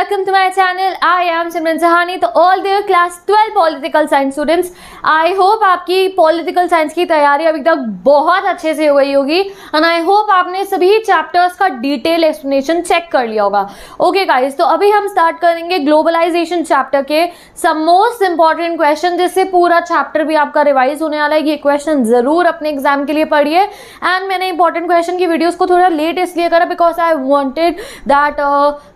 welcome to my channel. I am Simran Sahani. तो all dear class 12 political science students, I hope आपकी political science की तैयारी अभी तक बहुत अच्छे से हो गई होगी and I hope आपने सभी chapters का detail explanation check कर लिया होगा. Okay guys, तो अभी हम start करेंगे globalization chapter के some most important question, जिससे पूरा chapter भी आपका revise होने वाला है. ये question ज़रूर अपने एग्जाम के लिए पढ़िए. एंड मैंने इंपॉर्टेंट क्वेश्चन की वीडियोस को थोड़ा लेट इसलिए करा बिकॉज आई वांटेड दैट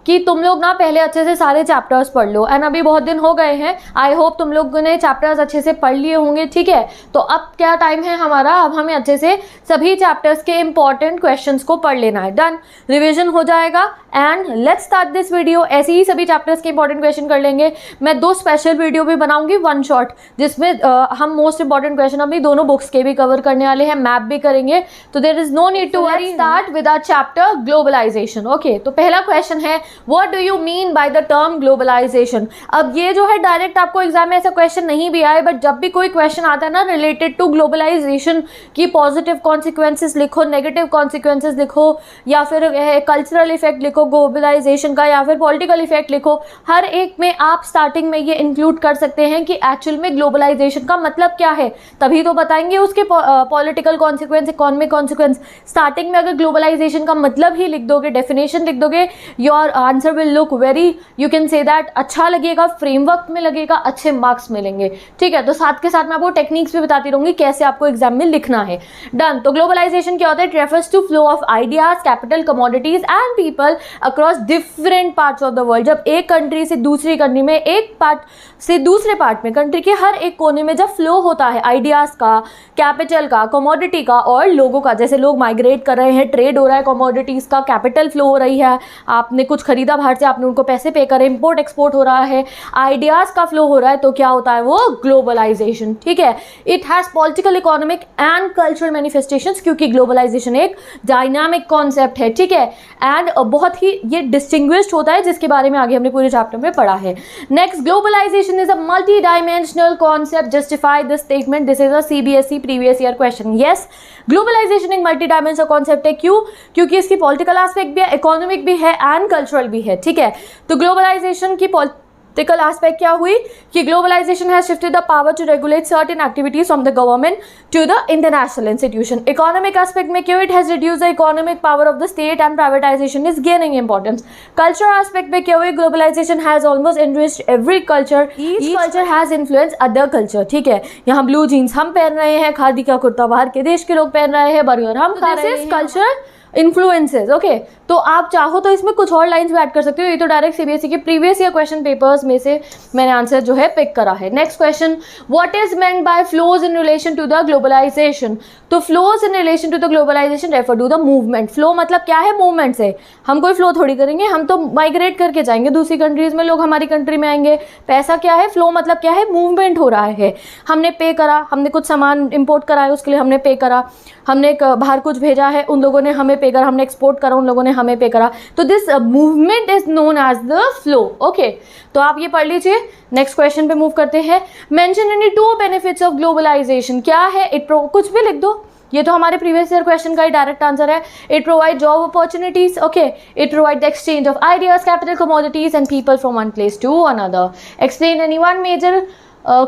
कि तुम लोग ना पहले अच्छे से सारे चैप्टर्स पढ़ लो. एंड अभी बहुत दिन हो गए हैं, आई होप तुम लोगों ने चैप्टर्स अच्छे से पढ़ लिए होंगे. ठीक है, तो अब क्या टाइम है हमारा, अब हमें अच्छे से सभी चैप्टर्स के इंपॉर्टेंट क्वेश्चंस को पढ़ लेना है. डन, रिविजन हो जाएगा and let's start this video. ऐसे ही सभी चैप्टर्स के इंपॉर्टेंट क्वेश्चन कर लेंगे. मैं 2 स्पेशल वीडियो भी बनाऊंगी, 1 शॉट, जिसमें हम मोस्ट इंपॉर्टेंट क्वेश्चन अपनी दोनों बुक्स के भी कवर करने वाले हैं, मैप भी करेंगे. तो there is no need to worry. Start with our chapter globalization. Okay, तो पहला क्वेश्चन है, what do you mean by the term globalization. अब ये जो है डायरेक्ट आपको एग्जाम में ऐसा क्वेश्चन नहीं भी आए, बट जब भी कोई क्वेश्चन आता है ना रिलेटेड टू ग्लोबलाइजेशन की पॉजिटिव कॉन्सिक्वेंसेस लिखो, नेगेटिव कॉन्सिक्वेंसेस लिखो, या फिर कल्चरल इफेक्ट लिखो ग्लोबलाइजेशन का, या फिर पॉलिटिकल इफेक्ट लिखो, हर एक में आप स्टार्टिंग में ये इंक्लूड कर सकते हैं कि एक्चुअल में ग्लोबलाइजेशन का मतलब क्या है. तभी तो बताएंगे उसके political consequence, economic consequence. Starting में अगर ग्लोबलाइजेशन का मतलब ही लिख दोगे, डेफिनेशन लिख दोगे, your answer will look very, you can say that, अच्छा लगेगा, फ्रेमवर्क में लगेगा, अच्छे मार्क्स मिलेंगे. ठीक है, तो साथ के साथ मैं आपको टेक्निक्स भी बताती रहूंगी कैसे आपको एग्जाम में लिखना है. डन. तो ग्लोबलाइजेशन क्या होता है? It refers to flow of ideas, capital, commodities and people across different parts of the world. जब एक कंट्री से दूसरी कंट्री में, एक पार्ट से दूसरे पार्ट में, कंट्री के हर एक कोने में जब फ्लो होता है आइडियाज का, कैपिटल का, कमोडिटी का और लोगों का, जैसे लोग माइग्रेट कर रहे हैं, ट्रेड हो रहा है, कमोडिटीज का, कैपिटल फ्लो हो रही है, आपने कुछ खरीदा बाहर से, आपने उनको पैसे पे करे, इंपोर्ट एक्सपोर्ट हो रहा है, आइडियाज का फ्लो हो रहा है, तो क्या होता है वो ग्लोबलाइजेशन. ठीक है, it has political, economic and cultural manifestations, क्योंकि ग्लोबलाइजेशन एक डायनामिक कॉन्सेप्ट है. ठीक है, एंड बहुत ही ये डिस्टिंग्विश्ड होता है, जिसके बारे में आगे हमने पूरे चैप्टर में पढ़ा है. Next, globalization is a multi dimensional concept. Justify this statement. This is a CBSE previous year question. Yes, globalization एक मल्टी डायमेंशनल कॉन्सेप्ट है. क्यों? क्योंकि इसकी पॉलिटिकल एस्पेक्ट भी है, इकोनॉमिक भी है एंड कल्चरल भी है. ठीक है, तो ग्लोबलाइजेशन की पॉलिटिकल एस्पेक्ट क्या हुई कि globalization has shifted the power to regulate certain activities from the government to the international institution. Economic aspect में क्यों? It has reduced the economic power of the state and privatization is gaining importance. Culture aspect में क्या हुई? Globalization has almost enriched every culture. Each culture has influence other culture. ठीक है, यहाँ blue jeans हम पहन रहे हैं, खादी का कुर्ता बाहर के देश के लोग पहन रहे हैं, बर्गर हम खा रहे हैं. Culture influences. ओके, तो आप चाहो तो इसमें कुछ और लाइंस भी ऐड कर सकते हो. ये तो डायरेक्ट CBSE के प्रीवियस ईयर क्वेश्चन पेपर्स में से मैंने आंसर जो है पिक करा है. Next question, what is meant by flows in relation to the globalization. तो flows in relation to the globalization refer to the movement. Flow मतलब क्या है? मूवमेंट से. हम कोई फ्लो थोड़ी करेंगे, हम तो माइग्रेट करके जाएंगे दूसरी कंट्रीज में, लोग हमारी कंट्री में आएंगे. पैसा क्या है? फ्लो मतलब क्या है? मूवमेंट हो रहा है. हमने पे करा, हमने कुछ सामान इंपोर्ट करा है, उसके लिए हमने पे करा, हमने बाहर कुछ भेजा है, उन लोगों ने हमें पे करा, हमने एक्सपोर्ट करा, उन लोगों ने हमें पे करा. तो this movement is known as the flow. Okay, तो आप ये पढ़ लीजिए. नेक्स्ट क्वेश्चन पे मूव करते हैं. Mention any 2 benefits of globalization. क्या है? कुछ भी लिख दो, ये तो हमारे प्रीवियस ईयर क्वेश्चन का ही डायरेक्ट आंसर है. It provide job opportunities. Okay, it provide the exchange of ideas, capital, commodities and people from one place to another. Explain any one major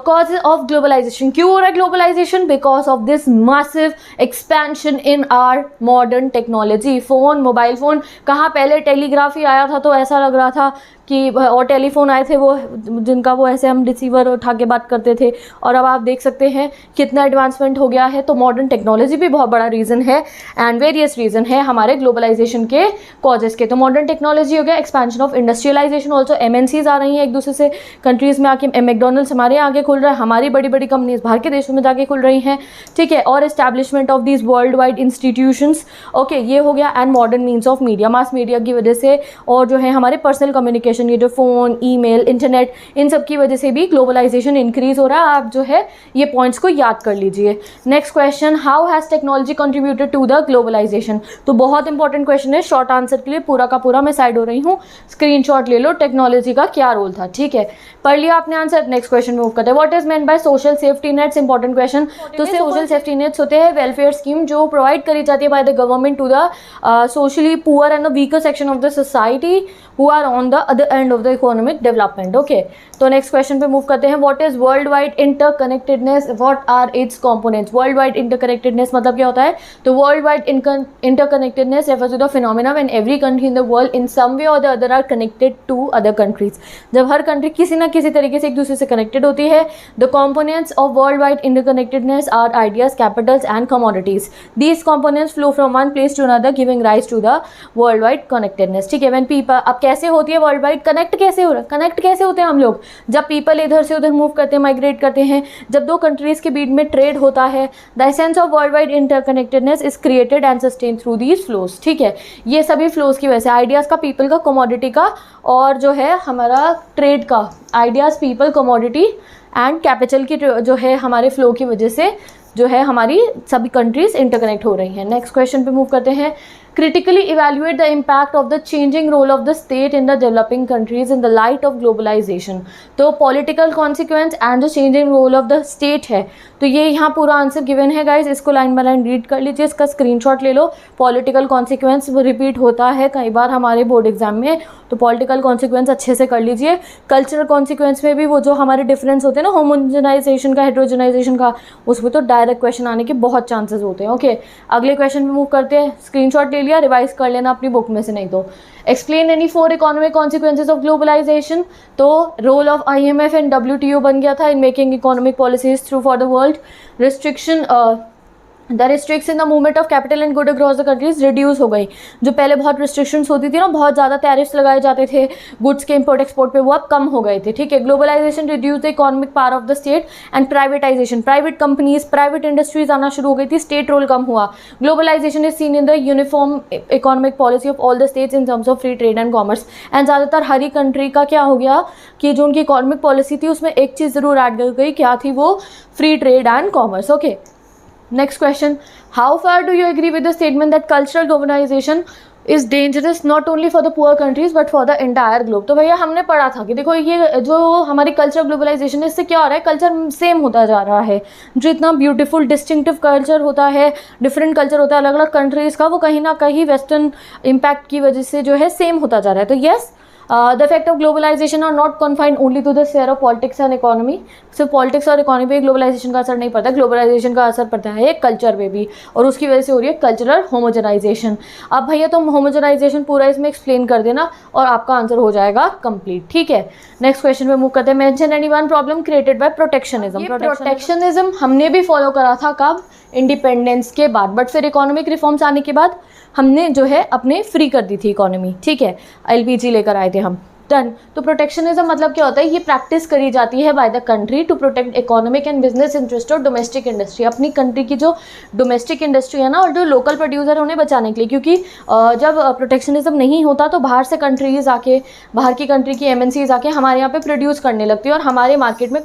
causes of globalization. क्यों हो रहा है globalization? Because of this massive expansion in our modern technology. Phone, mobile phone, कहाँ पहले telegraphy आया था तो ऐसा लग रहा था कि, और टेलीफोन आए थे वो जिनका वो ऐसे हम रिसीवर उठा के बात करते थे, और अब आप देख सकते हैं कितना एडवांसमेंट हो गया है. तो मॉडर्न टेक्नोलॉजी भी बहुत बड़ा रीज़न है एंड वेरियस रीज़न है हमारे ग्लोबलाइजेशन के कॉजेज़ के. तो मॉडर्न टेक्नोलॉजी हो गया, expansion of industrialization, also MNCs आ रही हैं एक दूसरे से कंट्रीज़ में आके. मैकडोनल्ड्स हमारे आगे खुल रहा है, हमारी बड़ी बड़ी कंपनीज बाहर के देशों में जाके खुल रही हैं. ठीक है, और establishment of these world wide institutions. Okay, ये हो गया. And modern means of media, mass media की वजह से, और जो है हमारे पर्सनल कम्युनिकेशन, ये जो फ़ोन, ईमेल, इंटरनेट, इन सब की वजह से भी ग्लोबलाइजेशन इंक्रीज हो रहा है. आप जो है ये पॉइंट्स को याद कर लीजिए. Next question, how has technology contributed to the globalization. तो बहुत इंपॉर्टेंट क्वेश्चन है, शॉर्ट आंसर के लिए पूरा का पूरा मैं साइड हो रही हूँ, स्क्रीनशॉट ले लो. टेक्नोलॉजी का क्या रोल था. ठीक है, पढ़ लिया आपने आंसर. नेक्स्ट क्वेश्चन मूव करते हैं. What is meant by social safety nets. Important question. तो सोशल सेफ्टी नेट्स होते हैं वेलफेयर स्कीम जो प्रोवाइड करी जाती है by the government to the socially poor and the weaker section of the society who are on the other the end of the economic development. Okay, तो next question पे move करते हैं। What is world wide interconnectedness, what are its components. World wide interconnectedness मतलब क्या होता है? तो world wide interconnectedness refers to the phenomena when every country in the world in some way or the other are connected to other countries. जब हर country किसी ना किसी तरीके से एक दूसरे से कनेक्टेड होती है। The components of world wide interconnectedness are ideas, capitals and commodities. These components flow from one place to another giving rise to the world wide connectedness. ठीक है, व्हेन पीपल, अब कैसे होती है वर्ल्ड वाइड कनेक्ट, कैसे हो रहा है, कनेक्ट कैसे होते हैं हम लोग? जब पीपल इधर से उधर मूव करते हैं, माइग्रेट करते हैं, जब दो कंट्रीज के बीच में ट्रेड होता है। The essence of world wide interconnectedness is created and sustain through these flows. ठीक है, ये सभी फ्लोज की वजह से, आइडियाज का, पीपल का, कमोडिटी का, और जो है हमारा ट्रेड का, ideas, people, commodity and capital की जो है हमारे फ्लो की वजह से जो है हमारी सभी कंट्रीज इंटरकनेक्ट हो रही हैं। नेक्स्ट क्वेश्चन पे मूव करते हैं। critically evaluate the impact of the changing role of the state in the developing countries in the light of globalization। तो political consequence and the changing role of the state है, तो ये यहाँ पूरा answer given है guys, इसको line by line read कर लीजिए, इसका स्क्रीनशॉट ले लो। पॉलिटिकल कॉन्सिक्वेंस रिपीट होता है कई बार हमारे बोर्ड एग्जाम में, तो पॉलिटिकल कॉन्सिक्वेंस अच्छे से कर लीजिए। कल्चरल कॉन्सिक्वेंस में भी वो जो हमारे डिफरेंस होते हैं ना, होमोजेनाइजेशन का, हेट्रोजेनाइजेशन का, उसमें तो डायरेक्ट क्वेश्चन आने के बहुत चांसेस होते हैं। ओके, अगले क्वेश्चन पे मूव करते हैं। स्क्रीनशॉट ले लिया, रिवाइज कर लेना अपनी बुक में से, नहीं तो explain any 4 economic consequences of globalization. तो role of IMF and WTO बन गया था in making economic policies through for the world. Restriction, the restriction the movement of capital and good across the countries reduce हो गई। जो पहले बहुत restrictions होती थी ना, बहुत ज़्यादा टैरिफ्स लगाए जाते थे गुड्स के इम्पोर्ट एक्सपोर्ट पे, वो अब कम हो गए थे। ठीक है, globalization reduce the economic power of the state and privatization, private companies, private industries आना शुरू हो गई थी, स्टेट रोल कम हुआ। Globalization is seen in the uniform economic policy of all the states in terms of free trade and commerce. And ज़्यादातर हर ही country का क्या हो गया कि जो उनकी इकोनॉमिक पॉलिसी थी उसमें एक चीज़ ज़रूर ऐड कर गई, क्या थी वो? Free trade and commerce. Okay, next question, how far do you agree with the statement that cultural globalization is dangerous not only for the poor countries but for the entire globe? तो भैया हमने पढ़ा था कि देखो ये जो हमारी कल्चरल ग्लोबलाइजेशन है, इससे क्या हो रहा है, कल्चर सेम होता जा रहा है। जो इतना ब्यूटीफुल डिस्टिंक्टिव कल्चर होता है, डिफरेंट कल्चर होता है अलग अलग कंट्रीज़ का, वो कहीं ना कहीं वेस्टर्न इम्पैक्ट की वजह से जो है सेम होता जा रहा है। तो yes, the effect of globalization are not confined only to the sphere of politics and economy. सिर्फ पॉलिटिक्स और इकोनॉमी पे ग्लोबलाइजेशन का असर नहीं पड़ता, ग्लोबलाइजेशन का असर पड़ता है कल्चर पे भी, और उसकी वजह से हो रही है कल्चरल होमोजेनाइजेशन। अब भैया तुम होमोजेनाइजेशन पूरा इसमें एक्सप्लेन कर देना और आपका आंसर हो जाएगा कंप्लीट। ठीक है, नेक्स्ट क्वेश्चन पे मूव करते हैं। Mention any one problem created by protectionism. Protectionism हमने भी फॉलो करा था, कब? इंडिपेंडेंस के बाद, बट फिर इकोनॉमिक रिफॉर्म्स आने के बाद हमने जो है अपने फ्री कर दी थी इकोनॉमी। ठीक है, LPG लेकर आए थे हम, डन। तो प्रोटेक्शनिज्म मतलब क्या होता है? ये प्रैक्टिस करी जाती है by the country to protect economic and business interest और डोमेस्टिक इंडस्ट्री। अपनी कंट्री की जो डोमेस्टिक इंडस्ट्री है ना, और जो लोकल प्रोड्यूसर है उन्हें बचाने के लिए, क्योंकि जब प्रोटेक्शनिज्म नहीं होता तो बाहर से कंट्रीज आके, बाहर की कंट्री की MNCs आके हमारे यहाँ पे प्रोड्यूस करने लगती है और हमारे मार्केट में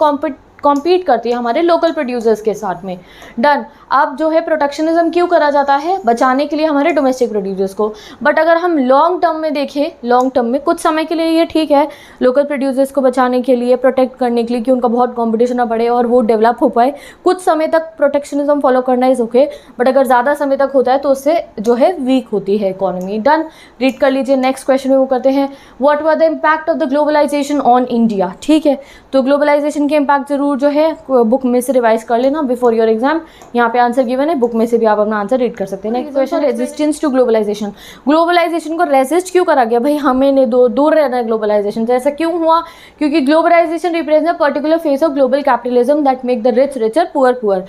कॉम्पीट करती है हमारे लोकल प्रोड्यूसर्स के साथ में। डन। अब जो है प्रोटेक्शनिज्म क्यों करा जाता है? बचाने के लिए हमारे डोमेस्टिक प्रोड्यूसर्स को। बट अगर हम लॉन्ग टर्म में देखें, लॉन्ग टर्म में कुछ समय के लिए ये ठीक है, लोकल प्रोड्यूसर्स को बचाने के लिए, प्रोटेक्ट करने के लिए कि उनका बहुत कॉम्पिटिशन ना बढ़े और वो डेवलप हो पाए, कुछ समय तक प्रोटेक्शनिज्म फॉलो करना इज ओके। बट अगर ज़्यादा समय तक होता है तो उससे जो है वीक होती है इकोनॉमी। डन, रीड कर लीजिए। नेक्स्ट क्वेश्चन में वो करते हैं, what were the impact of the globalization on India. ठीक है, तो ग्लोबलाइजेशन के इम्पैक्ट जरूर जो है बुक में से रिवाइज कर लेना बिफोर योर एग्जाम। यहाँ पे आंसर गिवन है, बुक में से भी आप अपना आंसर रीड कर सकते हैं। Next question, resistance to globalization. Globalization को रेजिस्ट क्यों करा गया? भाई हमें दूर रहना है ग्लोबलाइजेशन से। ऐसा क्यों हुआ? क्योंकि globalization represent a particular phase of global capitalism that make the rich richer, poor poor.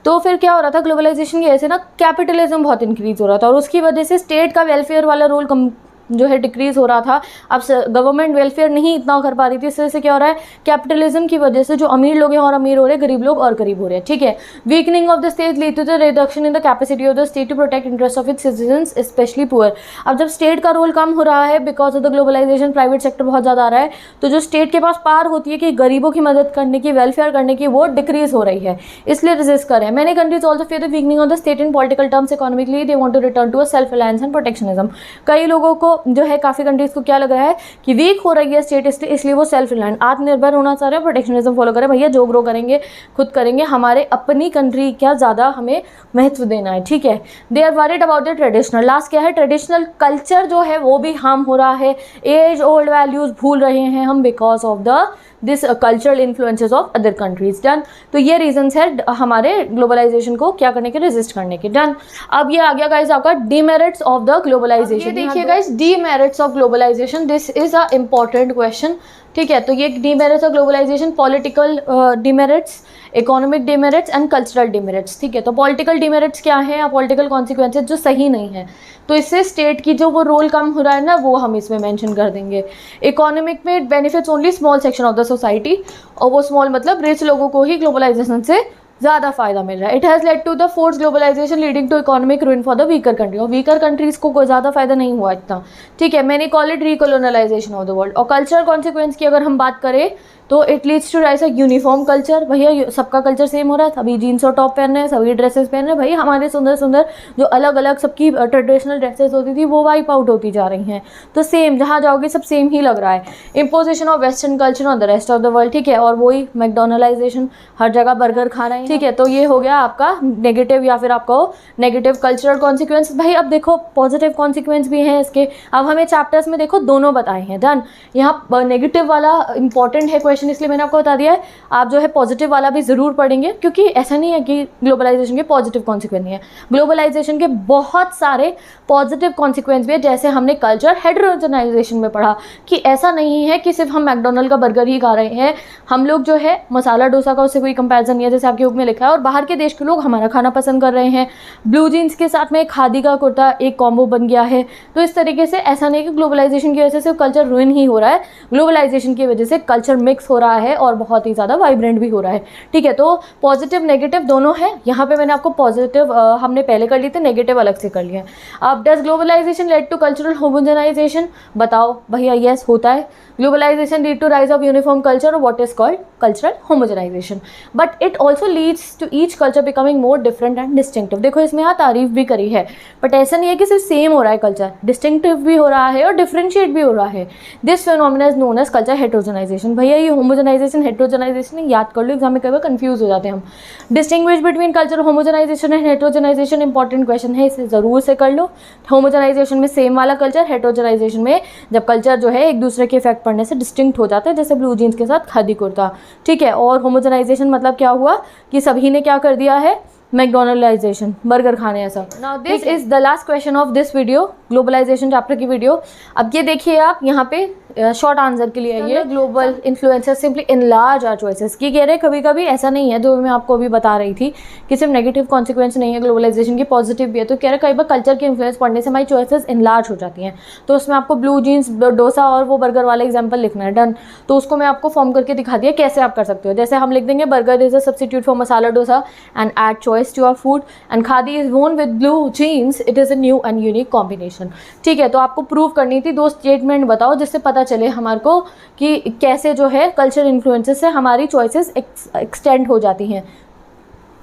तो फिर क्या हो रहा था ग्लोबलाइजेशन की वजह से ना, कैपिटलिज्म बहुत इंक्रीज हो रहा था और उसकी वजह से स्टेट का वेलफेयर वाला रोल जो है डिक्रीज हो रहा था। अब गवर्नमेंट वेलफेयर नहीं इतना कर पा रही थी, इस वजह से क्या हो रहा है, कैपिटलिज्म की वजह से जो अमीर लोग हैं और अमीर हो रहे हैं, गरीब लोग और गरीब हो रहे हैं। ठीक है, weakening of the state lead to the reduction in the capacity of the state to protect interest of its citizens specially poor. अब जब स्टेट का रोल कम हो रहा है because of the globalization, private sector बहुत ज़्यादा आ रहा है, तो जो स्टेट के पास पावर होती है कि गरीबों की मदद करने की, वेलफेयर करने की, वो डिक्रीज हो रही है, इसलिए रेजिस्ट कर रहे हैं। Many countries also fear the weakening of the state in political terms economically, they want to return to a self reliance and protectionism. कई लोगों को जो है काफ़ी कंट्रीज़ को क्या लग रहा है कि वीक हो रही है स्टेट, इसलिए वो सेल्फ रिलायंट, आत्मनिर्भर होना चाह रहे हैं, प्रोटेक्शनिज्म फॉलो करें। भैया जो ग्रो करेंगे खुद करेंगे, हमारे अपनी कंट्री क्या ज़्यादा हमें महत्व देना है, ठीक है। They are worried about the traditional, last क्या है, ट्रेडिशनल कल्चर जो है वो भी हार्म हो रहा है, एज ओल्ड वैल्यूज़ भूल रहे हैं हम because of the this cultural influences of other countries. Done. तो ये रीजंस है हमारे ग्लोबलाइजेशन को क्या करने के, रेजिस्ट करने के। डन। अब ये आ गया गाइज आपका डीमेरिट्स ऑफ द ग्लोबलाइजेशन। देखिए guys demerits of globalization, this is a important question, ठीक है। तो ये demerits of globalization, political demerits, economic demerits and cultural demerits, ठीक है। तो पॉलिटिकल डीमेरिट्स क्या है, या पॉलिटिकल कॉन्सिक्वेंसेज जो सही नहीं है, तो इससे स्टेट की जो वो रोल कम हो रहा है ना, वो हम इसमें मेंशन कर देंगे। इकोनॉमिक में it benefits only small section of the society, और वो स्मॉल मतलब रिच लोगों को ही ग्लोबलाइजेशन से ज़्यादा फायदा मिल रहा है। It has led to the force globalization leading to economic ruin for the weaker country, और वीकर कंट्रीज़ को कोई ज़्यादा फायदा नहीं हुआ इतना, ठीक है। मैंने call it recolonialization of the world. और कल्चरल कॉन्सिक्वेंस की अगर हम बात करें तो it leads to rise a uniform culture. भैया सबका कल्चर सेम हो रहा है, सभी जीन्स और टॉप पहन रहे हैं, सभी ड्रेसेस पहन रहे हैं, भाई हमारे सुंदर सुंदर जो अलग अलग सबकी ट्रेडिशनल ड्रेसेस होती थी वो वाइप आउट होती जा रही हैं। तो सेम जहाँ जाओगे सब सेम ही लग रहा है। Imposition of western culture on the rest of the world, ठीक है। और वही मैकडोनलाइजेशन, हर जगह बर्गर खा रहे हैं, ठीक है। तो ये हो गया आपका नेगेटिव, या फिर आपको नेगेटिव कल्चरल कॉन्सिक्वेंस। भाई अब देखो पॉजिटिव कॉन्सिक्वेंस भी हैं इसके, अब हमें चैप्टर्स में देखो दोनों बताए हैं। डन। यहाँ नेगेटिव वाला इंपॉर्टेंट है क्वेश्चन, इसलिए मैंने आपको बता दिया है। आप जो है पॉजिटिव वाला भी ज़रूर पढ़ेंगे, क्योंकि ऐसा नहीं है कि ग्लोबलाइजेशन के पॉजिटिव कॉन्सिक्वेंस नहीं है, ग्लोबलाइजेशन के बहुत सारे पॉजिटिव कॉन्सिक्वेंस भी है। जैसे हमने कल्चर हेटेरोजेनाइजेशन में पढ़ा कि ऐसा नहीं है कि सिर्फ हम मैकडोनल्ड का बर्गर ही खा रहे हैं, हम लोग जो है मसाला डोसा का उससे कोई कंपैरिजन नहीं है, जैसे आपके बुक में लिखा है, और बाहर के देश के लोग हमारा खाना पसंद कर रहे हैं। ब्लू जीन्स के साथ में खादी का कुर्ता एक कॉम्बो बन गया है। तो इस तरीके से ऐसा नहीं कि ग्लोबलाइजेशन की वजह से कल्चर रूइन ही हो रहा है, ग्लोबलाइजेशन की वजह से कल्चर मिक्स हो रहा है और बहुत ही ज़्यादा वाइब्रेंट भी हो रहा है, ठीक है। तो पॉजिटिव नेगेटिव दोनों है। यहाँ पे मैंने आपको पॉजिटिव हमने पहले कर लिए थे, नेगेटिव अलग से कर लिए। अब does globalization lead to cultural homogenization, बताओ भैया। यस होता है। Globalization lead to rise of uniform culture, what is called cultural homogenization. But it also leads to each culture becoming more different and distinctive. देखो इसमें यहाँ तारीफ भी करी है, बट ऐसा नहीं है कि सिर्फ सेम हो रहा है कल्चर, डिस्टिंक्टिव भी हो रहा है और डिफरेंशिएट भी हो रहा है। This phenomena is known as culture heterogenization. भैया ये होमोजेनाइजेशन हेटेरोजेनाइजेशन याद कर लो, एग्जाम में कई बार कंफ्यूज हो जाते हैं हम। Distinguish between culture homogenization and heterogenization, important question है, इसे जरूर से कर लो। होमोजेनाइजेशन में सेम वाला कल्चर, हेटेरोजेनाइजेशन में जब कल्चर जो है एक दूसरे के इफेक्ट पड़ने से डिस्टिंक्ट हो जाता है, जैसे ब्लू जीन्स के साथ खादी कुर्ता, ठीक है। और होमोजेनाइजेशन मतलब क्या हुआ कि सभी ने क्या कर दिया है, मैकडोनलाइजेशन, बर्गर खाने ऐसा। Now this is the last question of this video, globalization chapter की वीडियो। अब ये देखिए आप यहाँ पे शॉर्ट आंसर के लिए ये global influencers simply enlarge our choices की कह रहे। कभी कभी ऐसा नहीं है, जो मैं आपको अभी बता रही थी कि सिर्फ नेगेटिव कॉन्सिक्वेंस नहीं है ग्लोबलाइजेशन की, पॉजिटिव भी है। तो कह रहे कई बार कल्चर के इन्फ्लुएंस पढ़ने से हमारी चॉइसेस इनलार्ज हो जाती हैं। तो उसमें आपको ब्लू जीन्स, डोसा और वो बर्गर वाला एग्जाम्पल लिखना है। डन। तो उसको मैं आपको फॉर्म करके दिखा दिया कैसे आप कर सकते हो। जैसे हम लिख देंगे burger is a substitute for masala dosa and add choice to food and khadi is worn with blue jeans, it is a new and unique combination, ठीक है। तो आपको प्रूव करनी थी, दो स्टेटमेंट बताओ जिससे पता चले हमारे को कि कैसे जो है कल्चर इन्फ्लुएंसेस से हमारी चॉइसेस एक्सटेंड हो जाती हैं।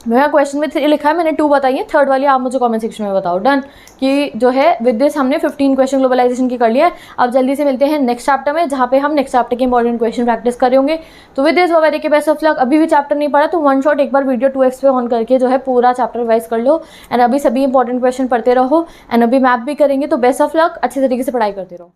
मेरा क्वेश्चन में 3 लिखा है, मैंने 2 बताई है, थर्ड वाली आप मुझे कमेंट सेक्शन में बताओ। डन। कि जो है विद दिस हमने 15 क्वेश्चन ग्लोबलाइजेशन की कर लिया है। अब जल्दी से मिलते हैं नेक्स्ट चैप्टर में, जहाँ पे हम नेक्स्ट चैप्टर के इंपॉर्टेंट क्वेश्चन प्रैक्टिस करेंगे। तो विद दिस वेरी के बेस्ट ऑफ लक। अभी भी चैप्टर नहीं पढ़ा तो वन शॉट एक बार वीडियो 2x पे ऑन करके जो है पूरा चैप्टर रिवाइज कर लो, एंड अभी सभी इंपॉर्टेंट क्वेश्चन पढ़ते रहो, एंड अभी मैप भी करेंगे। तो बेस्ट ऑफ लक, अच्छे तरीके से पढ़ाई करते रहो।